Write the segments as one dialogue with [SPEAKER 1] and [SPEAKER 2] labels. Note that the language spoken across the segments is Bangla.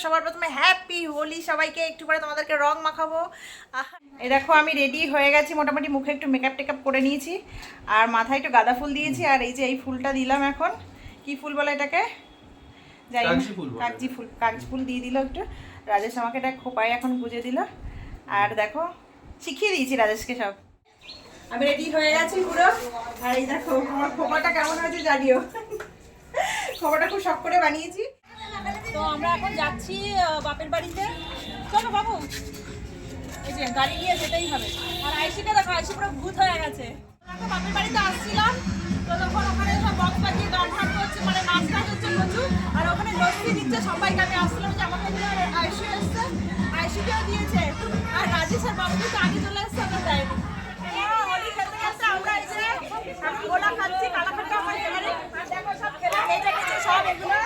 [SPEAKER 1] সবার প্রথমে হ্যাপি হোলি সবাইকে। একটু করে তোমাদেরকে রং মাখাবো। এই দেখো আমি রেডি হয়ে গেছি, মোটামুটি মুখে একটু মেকআপ টেকআপ করে নিয়েছি আর মাথায় একটু গাঁদা ফুল দিয়েছি। আর এই যে এই ফুলটা দিলাম, এখন কি ফুল বলে এটাকে, কাগজি ফুল দিয়ে দিল একটু। রাজেশ আমাকে এটা খোপায় এখন গুজে দিল। আর দেখো শিখিয়ে দিয়েছি রাজেশকে সব। আমি রেডি হয়ে গেছি পুরো। আর এই দেখো আমার খোপাটা কেমন হয়েছে জানিও। খোপাটা খুব শখ করে বানিয়েছি। তো আমরা এখন যাচ্ছি বাপের বাড়িতে। চলো বাবু, এই যে গাড়ি নিয়ে যেতেই হবে। আর আইসিকে দেখো, আইসি পুরো ভূত হয়ে গেছে। বাপের বাড়িতে আসছিলাম তো তখন ওখানে সব বক্স বাজিয়ে গান ফান করছে, মানে নাচ গান হচ্ছে প্রচুর। আর ওখানে লস্যি দিচ্ছে সবাইকে। আমি আসছিলাম যে আমাকে আইসি এসছে, আইসিকেও দিয়েছে। আর রাজেশ আর বাবুকে তো আগে চলে এসছে, আমরা যাইনি। হোলি খেলতে খেলতে আমরা এই যে এখন গোলা খাচ্ছি, কালাখানটা আমার এবারে। আর দেখো সব খেলা হয়ে যাচ্ছে, সব এগুলো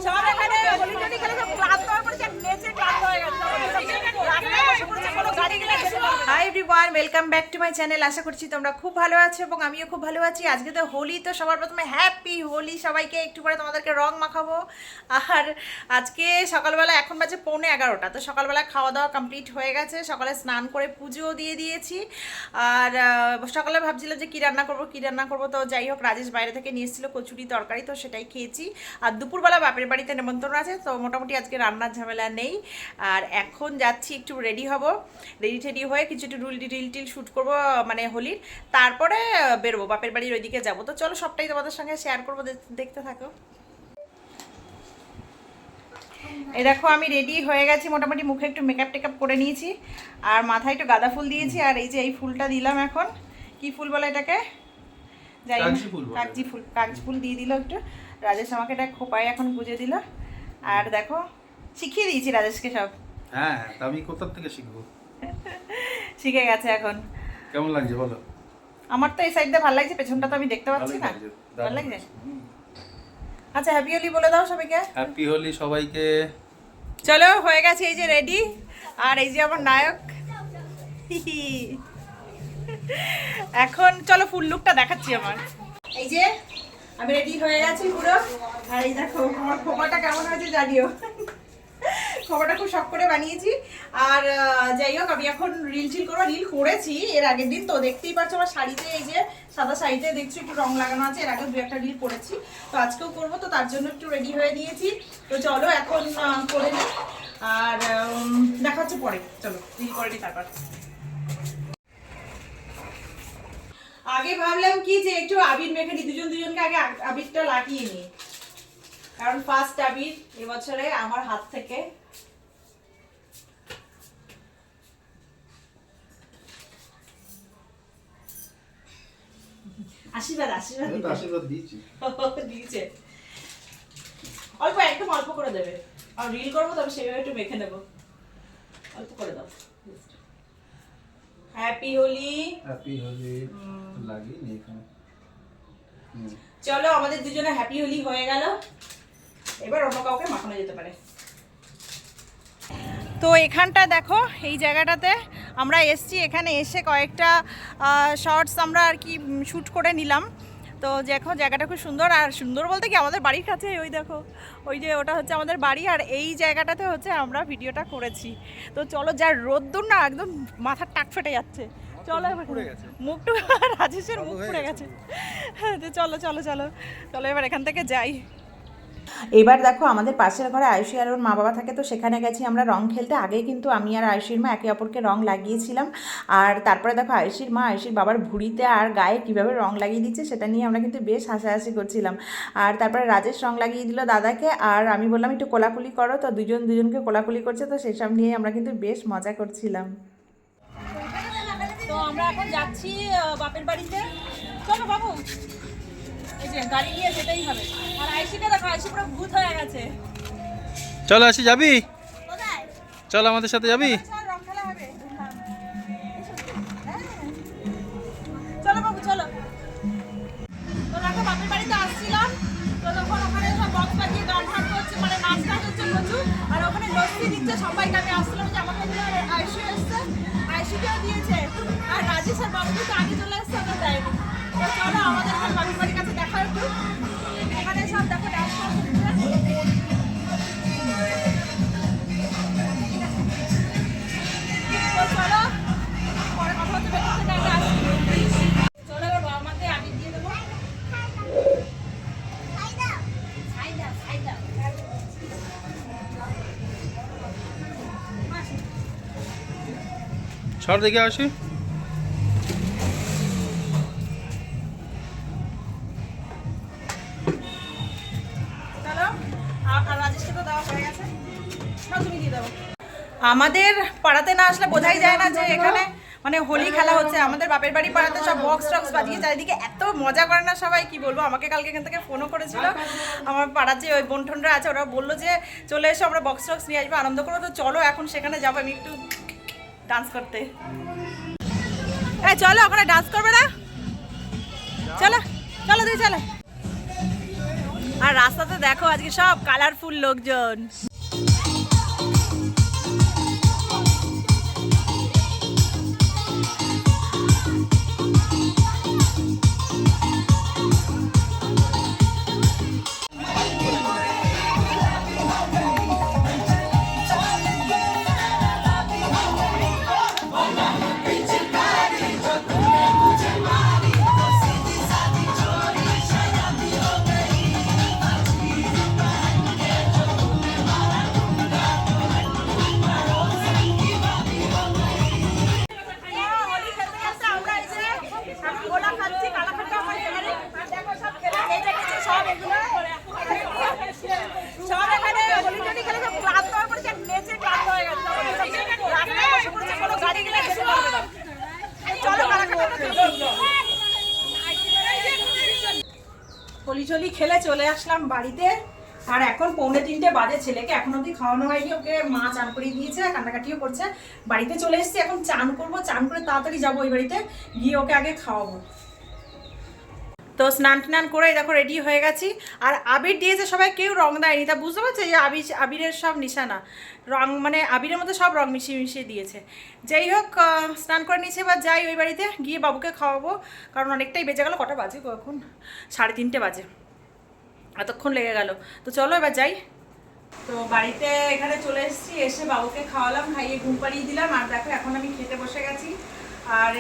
[SPEAKER 1] সব এখানে হোলি টোলি খেলে সব ক্লান্ত হয়ে পড়েছে, নেচে ক্লান্ত হয়ে গেছে। Hi everyone, welcome back to my channel. আশা করছি তোমরা খুব ভালো আছো এবং আমিও খুব ভালো আছি। আজকে তো হোলি, তো সবার প্রথমে হ্যাপি হোলি সবাইকে। একটু করে তোমাদেরকে রং মাখাবো। আর আজকে সকালবেলা, এখন বাজে 11:15, তো সকালবেলা খাওয়া দাওয়া কমপ্লিট হয়ে গেছে। সকালে স্নান করে পুজোও দিয়ে দিয়েছি। আর সকালে ভাবছিলাম যে কী রান্না করবো, তো যাই হোক রাজেশ বাইরে থেকে নিয়ে এসেছিলো কচুরি তরকারি, তো সেটাই খেয়েছি। আর দুপুরবেলা বাপের বাড়িতে নেমন্তন্ন আছে, তো মোটামুটি আজকে রান্নার ঝামেলা নেই। আর এখন যাচ্ছি একটু রেডি হব, রেডি হয়ে কিছু একটু রিল টিল শ্যুট করবো মানে হোলির, তারপরে বেরোবো বাপের বাড়ির ওইদিকে যাবো। তো চলো সবটাই তোমাদের সঙ্গে শেয়ার করবো, দেখতে থাকো। এই দেখো আমি রেডি হয়ে গেছি, মোটামুটি মুখে একটু মেকআপ টেকআপ করে নিয়েছি আর মাথায় একটু গাঁদা ফুল দিয়েছি। আর এই যে এই ফুলটা দিলাম, এখন কি ফুল বলে এটাকে, কাগজি ফুল দিয়ে দিল একটু। রাজেশ আমাকে এটা খোপায় এখন গুজে দিল। আর দেখো শিখিয়ে দিয়েছি রাজেশকে সব।
[SPEAKER 2] হ্যাঁ, আমি কোথা থেকে শিখবো?
[SPEAKER 1] শিখে গেছে এখন।
[SPEAKER 2] কেমন লাগছে বলো?
[SPEAKER 1] আমার তো এই সাইড দিয়ে ভালো লাগছে, পেছনটা তো আমি দেখতে পাচ্ছি না। ভালো লাগছে। আচ্ছা হ্যাপি হোলি বলে দাও সবাইকে।
[SPEAKER 2] হ্যাপি হোলি সবাইকে।
[SPEAKER 1] চলো হয়ে গেছে, এই যে রেডি। আর এই যে আমার নায়ক। এখন চলো ফুল লুকটা দেখাচ্ছি আমার। এই যে আমি রেডি হয়ে গেছি পুরো। আর এই দেখো আমার খোপাটা কেমন হয়েছে জানিও। খোপাটা খুব শখ করে বানিয়েছি। আর যাই হোক আমি এখন রিল করবো। রিল করেছি এর আগের দিন, তো দেখতেই পাচ্ছ আমার শাড়িতে, এই যে সাদা শাড়িতে দেখছো একটু রং লাগানো আছে। এর আগেও 2-1টা রিল করেছি, তো আজকেও করবো, তো তার জন্য একটু রেডি হয়ে নিয়েছি। তো চলো এখন করে নিই আর দেখা হচ্ছে পরে। চলো রিল করে নিই তারপর। আগে ভাবলাম কি যে একটু আবির মেখে নিই, দুজনকে আগে আবিরটা লাগিয়ে নিই, কারণ ফার্স্ট আবির এবছরে আমার হাত থেকে। আশীর্বাদ দিয়েছে। অল্প, একদম অল্প করে দেবে। আর রিল করবো তবে সেভাবে একটু মেখে নেবো, অল্প করে দাও। হ্যাপি হোলি।
[SPEAKER 2] লাগিয়ে এখানে।
[SPEAKER 1] চলো আমাদের দুজনে হ্যাপি হোলি হয়ে গেল, এবার অন্য কাউকে মাখানো যেতে পারে। তো এখানটা দেখো, এই জায়গাটাতে আমরা এসছি। এখানে এসে কয়েকটা শর্টস আমরা আর কি শ্যুট করে নিলাম। তো দেখো জায়গাটা খুব সুন্দর। আর সুন্দর বলতে কি, আমাদের বাড়ির কাছে ওই দেখো, ওই যে ওটা হচ্ছে আমাদের বাড়ি। আর এই জায়গাটাতে হচ্ছে আমরা ভিডিওটা করেছি। তো চলো, যার রোদ্দুর না একদম মাথার টাক ফেটে যাচ্ছে। চলো মুখটু, রাজেশের মুখ পুড়ে গেছে। হ্যাঁ তো চলো চলো চলো চলো এবার এখান থেকে যাই। এবার দেখো আমাদের পাশের ঘরে আয়ুষী আর ওর মা বাবা থাকে, তো সেখানে গেছি আমরা রং খেলতে। আগে কিন্তু আমি আর আয়ুষীর মা একে অপরকে রং লাগিয়েছিলাম। আর তারপরে দেখো আয়ুষীর মা আয়ুষীর বাবার ভুঁড়িতে আর গায়ে কীভাবে রং লাগিয়ে দিচ্ছে সেটা নিয়ে আমরা কিন্তু বেশ হাসাহাসি করছিলাম। আর তারপরে রাজেশ রং লাগিয়ে দিল দাদাকে, আর আমি বললাম একটু কোলাকুলি করো, তো দুজনকে কোলাকুলি করছে, তো সেসব নিয়ে আমরা কিন্তু বেশ মজা করছিলাম। তো আমরা এখন যাচ্ছি বাপের বাড়িতে। চলো বাবু, এই যে গাড়ি নিয়ে যেতেই হবে। আর আইসিকে দেখো, আইসি পুরো ভূত হয়ে গেছে।
[SPEAKER 2] চলো আসি, যাবি? চল আমাদের সাথে যাবি?
[SPEAKER 1] চলো বাবু চলো। তো দেখো বাপের বাড়িতে আসছিলাম, তো তখন ওখানে সব বক্স বাজিয়ে গান ফান করছে, মানে নাচ গান হচ্ছে প্রচুর। আর ওখানে লস্যি দিচ্ছে সবাইকে। আমি আসছিলাম যে আমাকে আইসি এসছে, আইসিকেও দিয়েছে। আর রাজেশ আর বাবুকে তো আগে চলে এসছে, আমরা যাইনি। তো চলো আমাদের এখন বাপের বাড়ির কাছে দেখা একটু। এখানে সব দেখো ডান্স করছে।
[SPEAKER 2] সর দেখে আসি।
[SPEAKER 1] চলো, আর রাজেশকে তো দেওয়া হয়ে গেছে, তুমি দিয়ে দাও। আমাদের পাড়াতে না আসলে বোঝাই যায় না যে এখানে মানে হোলি খেলা হচ্ছে। আমাদের বাপের বাড়ি পাড়াতে সব বক্স টক্স বাজিয়ে চারিদিকে এত মজা করে না সবাই, কি বলবো। আমাকে কালকে এখান থেকে ফোনও করেছিল আমার পাড়ার যে ওই বোনঠনরা আছে, ওরা বললো যে চলে এসো, আমরা বক্স টক্স নিয়ে আসবো, আনন্দ করবো। তো চলো এখন সেখানে যাবো আমি একটু ডান্স করতে। এই চলো, ওখানে ডান্স করবে না? চলো চলো তুই চলো। আর রাস্তাতে দেখো আজকে সব কালারফুল লোকজন। হোলি টোলি খেলে চলে আসলাম বাড়িতে। আর এখন 2:45 বাজে, ছেলেকে এখন অবধি খাওয়ানো হয়নি, ওকে মা চান করিয়ে দিয়েছে, কান্নাকাটিও করছে। বাড়িতে চলে এসেছি, এখন চান করবো, চান করে তাড়াতাড়ি যাবো ওই বাড়িতে, গিয়ে ওকে আগে খাওয়াবো। তো স্নান টান করে দেখো রেডি হয়ে গেছি। আর আবির দিয়েছে সবাই, কেউ রং দেয়নি, তা বুঝতে পারছে যে আবিরের সব নিশানা রং, মানে আবিরের মধ্যে সব রং মিশিয়ে মিশিয়ে দিয়েছে। যাই হোক, স্নান করে নিয়েছে, এবার যাই ওই বাড়িতে গিয়ে বাবুকে খাওয়াবো, কারণ অনেকটাই বেজে গেল। কটা বাজে এখন? 3:30 বাজে, এতক্ষণ লেগে গেল। তো চলো এবার যাই। তো বাড়িতে এখানে চলে এসেছি, এসে বাবুকে খাওয়ালাম, খাইয়ে ঘুম পাড়িয়ে দিলাম। আর দেখো এখন আমি খেতে বসে গেছি। আর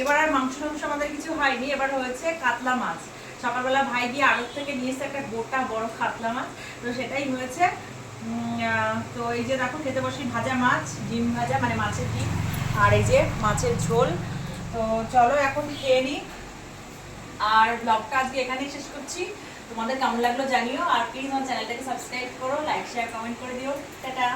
[SPEAKER 1] এবার আর মাংস আমাদের কিছু হয়নি, এবার হয়েছে কাতলা মাছ। সকালবেলা ভাই গিয়ে আড়ত থেকে নিয়ে এসে একটা গোটা বড় কাতলা মাছ, তো সেটাই হয়েছে। তো এই যে দেখো খেতে বসি, ভাজা মাছ, ডিম ভাজা, মানে মাছের ডিম, আর এই যে মাছের ঝোল। তো চলো এখন খেয়ে নিই। আর ব্লগটা আজকে এখানেই শেষ করছি। তোমাদের কেমন লাগলো জানিও, আর প্লিজ আমার চ্যানেলটাকে সাবস্ক্রাইব করো, লাইক শেয়ার কমেন্ট করে দিও। টাটা।